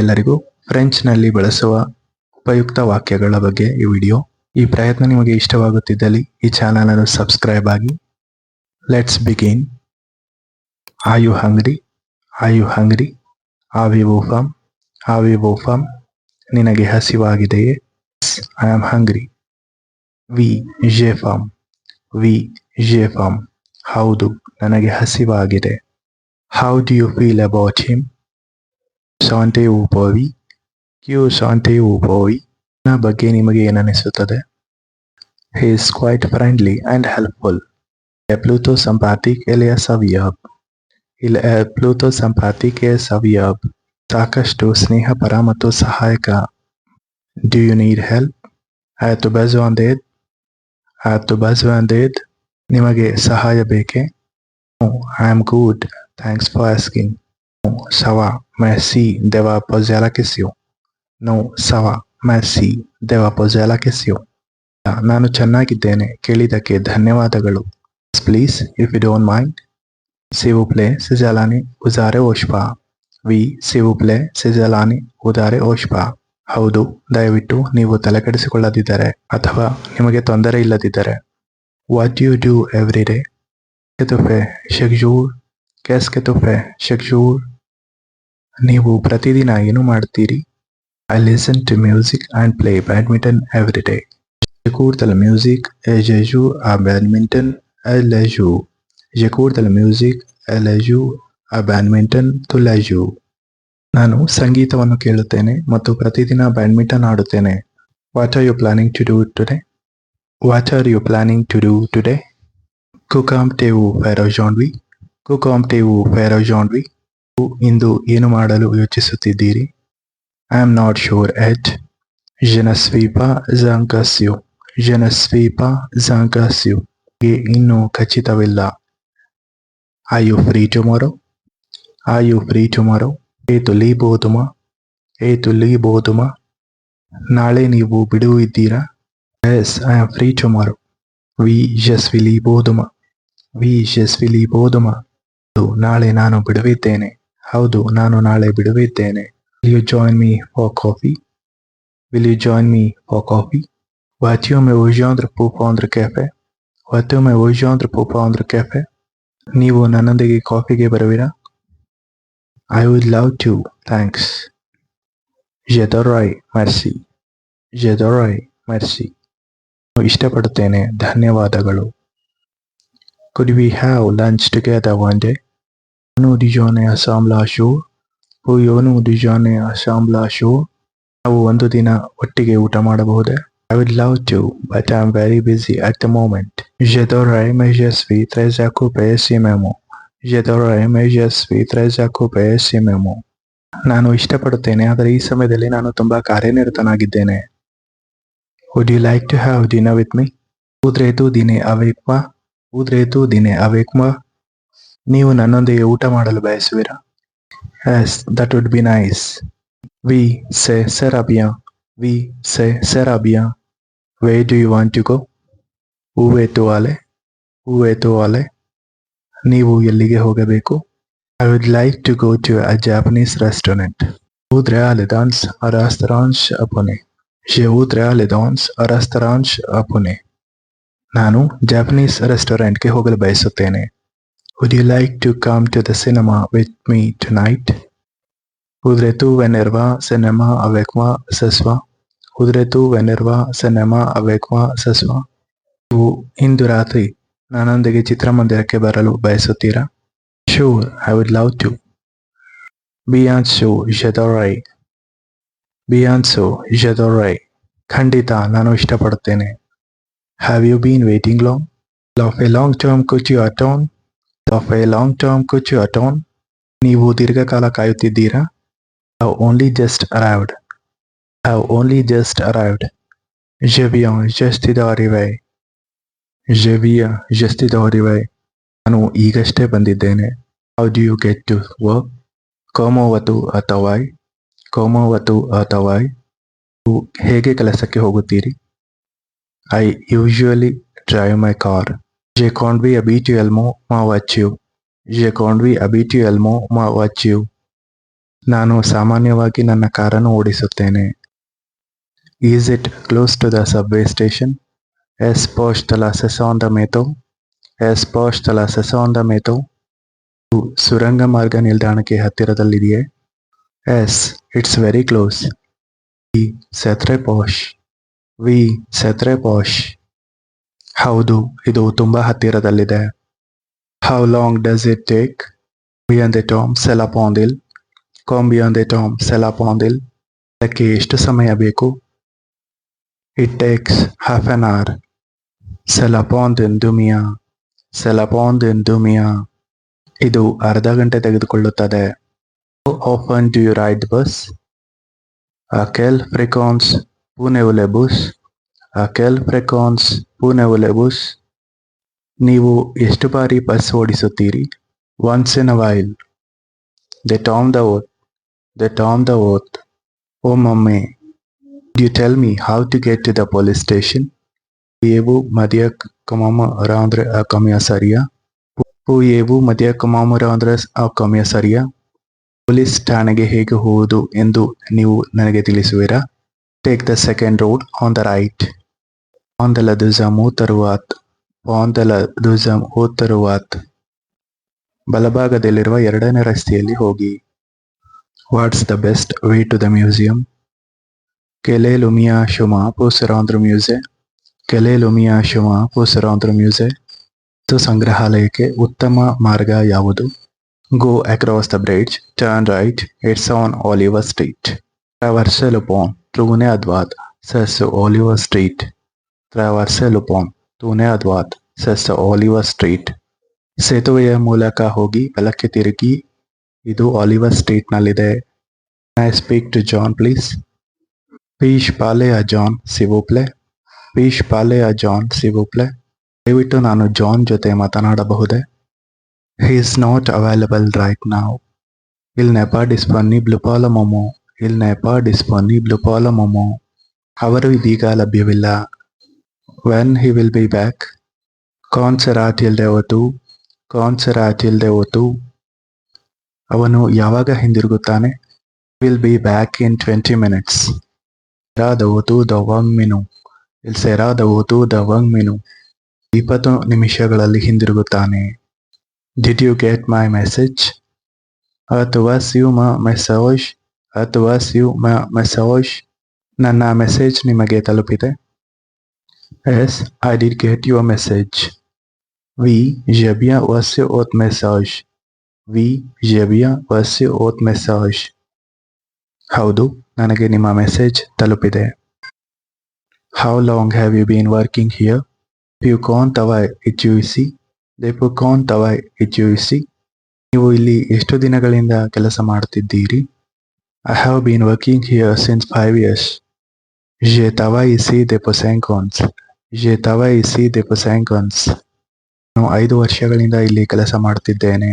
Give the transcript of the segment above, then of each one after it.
ಎಲ್ಲರಿಗೂ ಫ್ರೆಂಚ್ನಲ್ಲಿ ಬಳಸುವ ಉಪಯುಕ್ತ ವಾಕ್ಯಗಳ ಬಗ್ಗೆ ಈ ವಿಡಿಯೋ. ಈ ಪ್ರಯತ್ನ ನಿಮಗೆ ಇಷ್ಟವಾಗುತ್ತಿದ್ದಲ್ಲಿ ಈ ಚಾನಲ್ ಅನ್ನು ಸಬ್ಸ್ಕ್ರೈಬ್ ಆಗಿ. Let's begin. Are you hungry? Are you hungry? avez-vous faim? avez-vous faim? ನಿನಗೆ ಹಸಿವಾಗಿದೆಯೇ? I am hungry. ವಿ j'ai faim. ವಿ j'ai faim. ಹೌದು, ನನಗೆ ಹಸಿವಾಗಿದೆ. How do you feel about him? sentez-vous pour lui? Que sentez-vous pour lui? ನನ್ನ ಬಗ್ಗೆ ನಿಮಗೆ ಏನನಿಸುತ್ತದೆ? He is quite friendly and helpful. Il est plutôt sympathique et serviable. Il est plutôt sympathique et serviable. ಸಾಕಷ್ಟು ಸ್ನೇಹಪರ ಮತ್ತು ಸಹಾಯಕ. Do you need help? As-tu besoin d'aide? As-tu besoin d'aide? ನಿಮಗೆ ಸಹಾಯ ಬೇಕೇ? No, I am good. Thanks for asking. No, ça va. Merci d'avoir posé la question. No, ça va. Merci d'avoir posé la question. ನಾನು ಚೆನ್ನಾಗಿದ್ದೇನೆ, ಕೇಳಿದ್ದಕ್ಕೆ ಧನ್ಯವಾದಗಳು. Please, if you don't mind. S'il vous plaît, c'est Jalani, Uzare Oshpa. Oui, s'il vous plaît, c'est Jalani, Udare Oshpa. ಹೌದು, ದಯವಿಟ್ಟು ನೀವು ತಲೆಕೆಡಿಸಿಕೊಳ್ಳದಿದ್ದರೆ ಅಥವಾ ನಿಮಗೆ ತೊಂದರೆ ಇಲ್ಲದಿದ್ದರೆ. What do you do every day? Qu'est-ce que tu fais chaque jour? Qu'est-ce que tu fais chaque jour? ನೀವು ಪ್ರತಿದಿನ ಏನು ಮಾಡ್ತೀರಿ? I listen to music and play badminton every day. J'écoute de la musique et je joue à badminton tous les jours. J'écoute de la musique et je joue à badminton tous les jours. ನಾನು ಸಂಗೀತವನ್ನು ಕೇಳುತ್ತೇನೆ ಮತ್ತು ಪ್ರತಿದಿನ badminton ಆಡುತ್ತೇನೆ. What are you planning to do today? What are you planning to do today? Que comptez-vous faire aujourd'hui? Que comptez-vous faire aujourd'hui? ಇಂದು ಏನು ಮಾಡಲು ಯೋಚಿಸುತ್ತಿದ್ದೀರಿ? I am not sure yet. Je ne suis pas encore sûr. Je ne suis pas encore sûr. ಇನ್ನೂ ಖಚಿತವಿಲ್ಲ. Are you free tomorrow? Are you free tomorrow? tu libre demain? tu libre demain? ನಾಳೆ ನೀವು ಬಿಡುವು ಇದ್ದೀರಾ? Yes, I am free tomorrow. Oui, je suis libre demain. Oui, je suis libre demain. ನಾಳೆ ನಾನು ಬಿಡುವಿದ್ದೇನೆ. ಹೌದು, ನಾನು ನಾಳೆ ಬಿಡುವಿದ್ದೇನೆ. Will you join me for coffee? Will you join me for coffee? Vas-tu me rejoindre pour prendre café? Vas-tu me rejoindre pour prendre café? ನೀವು ನನ್ನೊಂದಿಗೆ ಕಾಫಿಗೆ ಬರುವಿರಾ? I would love to, thanks. J'adorerais, merci. J'adorerais, merci. ಇಷ್ಟಪಡುತ್ತೇನೆ, ಧನ್ಯವಾದಗಳು. Could we have lunch together one day? Nous déjeuner ensemble un jour? Pourrions-nous déjeuner ensemble un jour? ನಾವು ಒಂದು ದಿನ ಒಟ್ಟಿಗೆ ಊಟ ಮಾಡಬಹುದೇ? I would love to, but I am very busy at the moment. J'adorerais, mais je suis très occupé ce moment. J'adorerais, mais je suis très occupé ce moment. ನಾನು ಇಷ್ಟಪಡುತ್ತೇನೆ, ಆದರೆ ಈ ಸಮಯದಲ್ಲಿ ನಾನು ತುಂಬಾ ಕಾರ್ಯನಿರತನಾಗಿದ್ದೇನೆ. Would you like to have dinner with me? Voudrais-tu dîner avec moi? Voudrais-tu dîner avec moi? ನೀವು ನನ್ನೊಂದಿಗೆ ಊಟ ಮಾಡಲು ಬಯಸುವಿರಾ? Yes, that would be nice. Oui, c'est sera bien. Oui, c'est sera bien. Where do you want to go? Où es-tu allé? Où es-tu allé? ನೀವು ಎಲ್ಲಿಗೆ ಹೋಗಬೇಕು? I would like to go to a Japanese restaurant. Je voudrais aller dans un restaurant japonais. Je voudrais aller dans un restaurant japonais. ನಾನು Japanese ರೆಸ್ಟೋರೆಂಟ್ಗೆ ಹೋಗಲು ಬಯಸುತ್ತೇನೆ. Would you like to come to the cinema with me tonight? Voudrais-tu venir voir cinéma avec moi ce soir? Voudrais-tu venir voir cinéma avec moi ce soir? ನೀವು ಇಂದು ರಾತ್ರಿ ನನ್ನೊಂದಿಗೆ ಚಿತ್ರಮಂದಿರಕ್ಕೆ ಬರಲು ಬಯಸುತ್ತೀರಾ? Sure, I would love to. Bien sûr, j'adorerais. Bien sûr, j'adorerais. ಖಂಡಿತ, ನಾನು ಇಷ್ಟಪಡುತ್ತೇನೆ. Have you been waiting long? Ça fait longtemps que tu attends? Ça fait longtemps que tu attends? ನೀವು ದೀರ್ಘಕಾಲ ಕಾಯುತ್ತಿದ್ದೀರಾ? Have only just arrived. Have only just arrived. Je viens juste d'arriver. Je viens juste d'arriver. ನಾನು ಈಗಷ್ಟೇ ಬಂದಿದ್ದೇನೆ. How do you get to work? Comment vas-tu à travail? Comment vas-tu à travail? ನೀವು ಹೇಗೆ ಕೆಲಸಕ್ಕೆ ಹೋಗುತ್ತೀರಿ? I usually drive my car. Je conduis habituellement ma voiture. Je conduis habituellement ma voiture. ನಾನು ಸಾಮಾನ್ಯವಾಗಿ ನನ್ನ ಕಾರನ್ನು ಓಡಿಸುತ್ತೇನೆ. Is it close to the subway station? ಎಸ್ ಪೋಸ್ಟ್ ದ ಲ ಸೆಸಾನ್ ದ ಮೇತೋ. ಎಸ್ ಪೋಸ್ಟ್ ದ ಲ ಸೆಸಾನ್ ದ ಮೇತೋ. ಸುರಂಗ ಮಾರ್ಗ ನಿಲ್ದಾಣಕ್ಕೆ ಹತ್ತಿರದಲ್ಲಿದೆಯೇ? Yes, it's very close. ವಿ ಸೆತ್ರೆ ಪಾಶ್. ವಿ ಸೆತ್ರೆ ಪಾಶ್. ಹೌದು, ಇದು ತುಂಬಾ ಹತ್ತಿರದಲ್ಲಿದೆ. How long does it take? Combien de temps cela prend-il? Combien de temps cela prend-il? ಅದಕ್ಕೆ ಎಷ್ಟು ಸಮಯ ಬೇಕು? It takes half an hour. Cela prend une demi-heure. Cela prend une demi-heure. ಇದು ಅರ್ಧ ಗಂಟೆ ತೆಗೆದುಕೊಳ್ಳುತ್ತದೆ. How often do you ride the bus? À quelle fréquence prenez-vous le bus? À quelle fréquence prenez-vous le bus? ನೀವು ಎಷ್ಟು ಬಾರಿ bus ಓಡಿಸುತ್ತೀರಿ? Once in a while. They term the oath. They term the oath. Oh mommy, could you tell me how to get to the police station? Pourriez-vous me dire comment me rendre à commissariat? Pourriez-vous me dire comment me rendre à commissariat? Police ಠಾಣೆಗೆ ಹೇಗೆ ಹೋಗುವುದು ಎಂದು ನೀವು ನನಗೆ ತಿಳಿಸುವಿರಾ? Take the second road on the right. On the ಲ ದೂಸಮ್ ಓ on the ಲ ದೂಸಮ್ ಓ ಬಲಭಾಗದಲ್ಲಿರುವ ಎರಡನೇ ರಸ್ತೆಯಲ್ಲಿ ಹೋಗಿ. What's the best way to the museum? ಕೆಲೆ ಲುಮಿಯಾ ಶುಮಾ ಪೋಸರಾಂದ್ರ ಮ್ಯೂಸೆ. ಕೆಲೆ ಲುಮಿಯಾ ಶುಮಾ ಪೋಸರಾಂದ್ರ ಮ್ಯೂಸೆ. ಸಂಗ್ರಹಾಲಯಕ್ಕೆ ಉತ್ತಮ ಮಾರ್ಗ ಯಾವುದು? Go across the bridge, turn right, it's on Oliver Street. Traverser le pont, tournez à droite, c'est sur Oliver Street. Traverser le pont, tournez à droite, c'est sur Oliver Street. ಸೇತುವೆಯ ಮೂಲಕ ಹೋಗಿ ಬಲಕ್ಕೆ ತಿರುಗಿ, ಇದು Oliver ಸ್ಟ್ರೀಟ್ನಲ್ಲಿದೆ. Can I speak to John please? Puis-je parler à John s'il vous plaît? Puis-je parler à John s'il vous plaît? ದಯವಿಟ್ಟು ನಾನು John ಜೊತೆ ಮಾತನಾಡಬಹುದೇ? He is not available right now. Il n'est pas disponible pour le moment. Il n'est pas disponible pour le moment. ಅವರು ಇದೀಗ ಲಭ್ಯವಿಲ್ಲ. When he will be back? Quand sera-t-il de retour? Quand sera-t-il de retour? ಅವನು ಯಾವಾಗ ಹಿಂದಿರುಗುತ್ತಾನೆ? Will be back in 20 minutes. Sera de retour dans 20 minutes. Il sera de retour dans 20 minutes. 20 ನಿಮಿಷಗಳಲ್ಲಿ ಹಿಂದಿರುಗುತ್ತಾನೆ. Did you get my message? As you my message? As you my message? ನನ್ನ message ನಿಮಗೆ ತಲುಪಿದೆ? Yes, I did get your message. Oui, j'ai bien reçu votre message. Oui, j'ai bien reçu votre message. ಹೌದು, ನನಗೆ ನಿಮ್ಮ message ತಲುಪಿದೆ. How long have you been working here? Depuis quand travaillez-vous ici? Depuis quand travaillez-vous ici? ನೀವು ಇಲ್ಲಿ ಎಷ್ಟು ದಿನಗಳಿಂದ ಕೆಲಸ ಮಾಡುತ್ತಿದ್ದೀರಿ? I have been working here since 5 years. Je travaille ici depuis 5 ans. Je travaille ici depuis 5 ans. ನಾನು 5 ವರ್ಷಗಳಿಂದ ಇಲ್ಲಿ ಕೆಲಸ ಮಾಡುತ್ತಿದ್ದೇನೆ.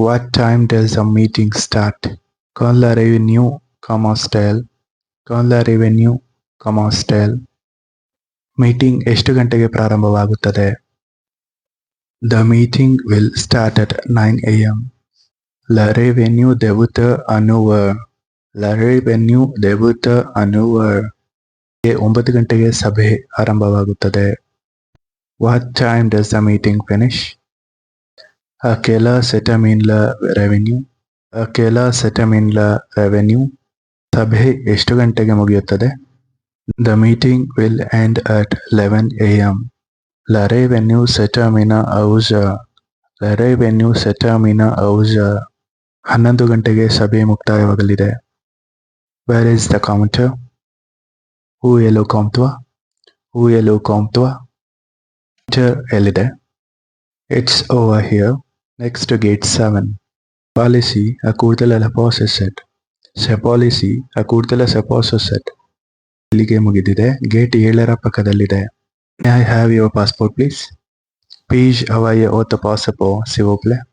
What time does the meeting start? Quand la réunion commence-t-elle? Quand la réunion commence-t-elle? Meeting ಎಷ್ಟು ಗಂಟೆಗೆ ಪ್ರಾರಂಭವಾಗುತ್ತದೆ? The meeting will start at 9 a.m. La réunion débute à 9 heures. La réunion débute à 9 heures. 9 ಗಂಟೆಗೆ ಸಭೆ ಆರಂಭವಾಗುತ್ತದೆ. What time does the meeting finish? À quelle heure se termine la réunion? À quelle heure se termine la réunion? ಸಭೆ ಎಷ್ಟು ಗಂಟೆಗೆ ಮುಗಿಯುತ್ತದೆ? The meeting will end at 11 a.m. La réunion se termine à 11 heures. La réunion se termine à 11 heures. 11 ಗಂಟೆಗೆ ಸಭೆ ಮುಕ್ತಾಯವಾಗಲಿದೆ. Where is the counter? Où est le comptoir? Où est le comptoir? Counter ಎಲ್ಲಿದೆ? It's over here, next to gate 7. Policy à court de la possession. C'est policy à court de la possession. ಇಲ್ಲಿಗೆ ಮುಗಿದಿದೆ. Gate 7ರ ಪಕ್ಕದಲ್ಲಿದೆ. May I have your passport please? Puis-je avoir votre passeport s'il vous plaît?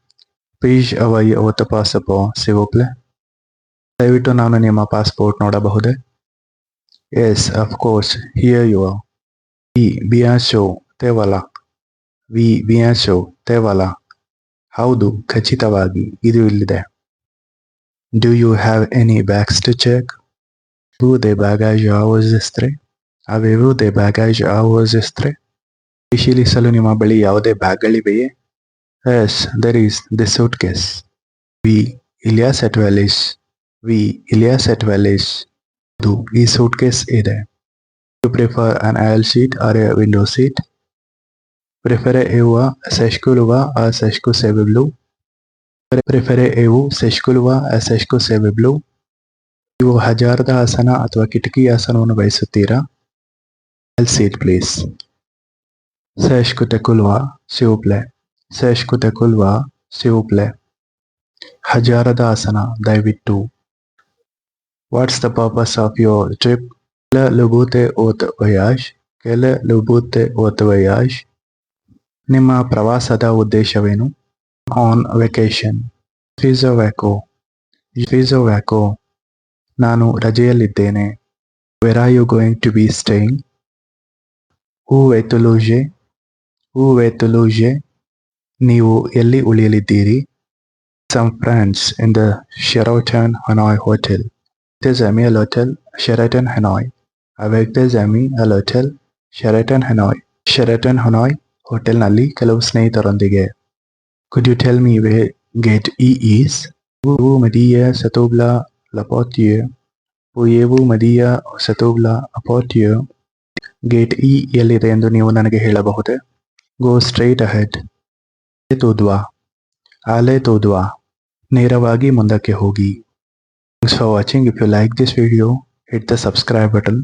Puis-je avoir votre passeport s'il vous plaît? ದಯವಿಟ್ಟು ನಾನು ನಿಮ್ಮ passport ನೋಡಬಹುದೇ? Yes, of course, here you are. Oui, bien sûr, te voilà. Oui, bien sûr, te voilà. ಹೌದು, ಖಚಿತವಾಗಿ ಇದು ಇಲ್ಲಿದೆ. Do you have any bags to check? Vous des bagages à enregistrer? Avez-vous des bagages à enregistrer? ಪರಿಶೀಲಿಸಲು ನಿಮ್ಮ ಬಳಿ ಯಾವುದೇ ಬ್ಯಾಗ್ಗಳಿವೆಯೇ? Yes, there is the suitcase. Oui, il y a cette valise. Oui, il y a cette valise. ಹೌದು, ಈ suitcase ಇದೆ. You prefer an aisle seat or a window seat? Préférez-vous siège couloir ou siège coussable? Préférez-vous siège couloir ou siège coussable? ನೀವು ಹಜಾರದ ಆಸನ ಅಥವಾ ಕಿಟಕಿ ಆಸನವನ್ನು ಬಯಸುತ್ತೀರಾ? Aisle seat please. Siège côté couloir, s'il vous plaît. Siège côté couloir, s'il vous plaît. ಹಜಾರದ ಆಸನ ದಯವಿಟ್ಟು. What's the purpose of your trip? Quel est le but de votre voyage? Quel est le but de votre voyage? ನಿಮ್ಮ ಪ್ರವಾಸದ ಉದ್ದೇಶವೇನು? On vacation. Je suis au vaco. Je suis au vaco. ನಾನು ರಜೆಯಲ್ಲಿದ್ದೇನೆ. Where are you going to be staying? Où êtes logé? Où êtes logé? ನೀವು ಎಲ್ಲಿ ಉಳಿಯಲಿದ್ದೀರಿ? Some friends in the Sheraton Hanoi Hotel. Des amis à l'hôtel Sheraton Hanoi. Avec des amis à l'hôtel Sheraton Hanoi. Sheraton Hanoi ಹೋಟೆಲ್ನಲ್ಲಿ ಕೆಲವು ಸ್ನೇಹಿತರೊಂದಿಗೆ. Could you tell me where gate E is? Vous me dire s'il vous plaît la portière. Pourriez-vous me dire s'il vous plaît la portière? Gate E ಎಲ್ಲಿದೆ ಎಂದು ನೀವು ನನಗೆ ಹೇಳಬಹುದೇ? Go straight ahead. Allez tout droit. Allez tout droit. ನೇರವಾಗಿ ಮುಂದಕ್ಕೆ ಹೋಗಿ. Thanks for watching. If you like this video, hit the subscribe button.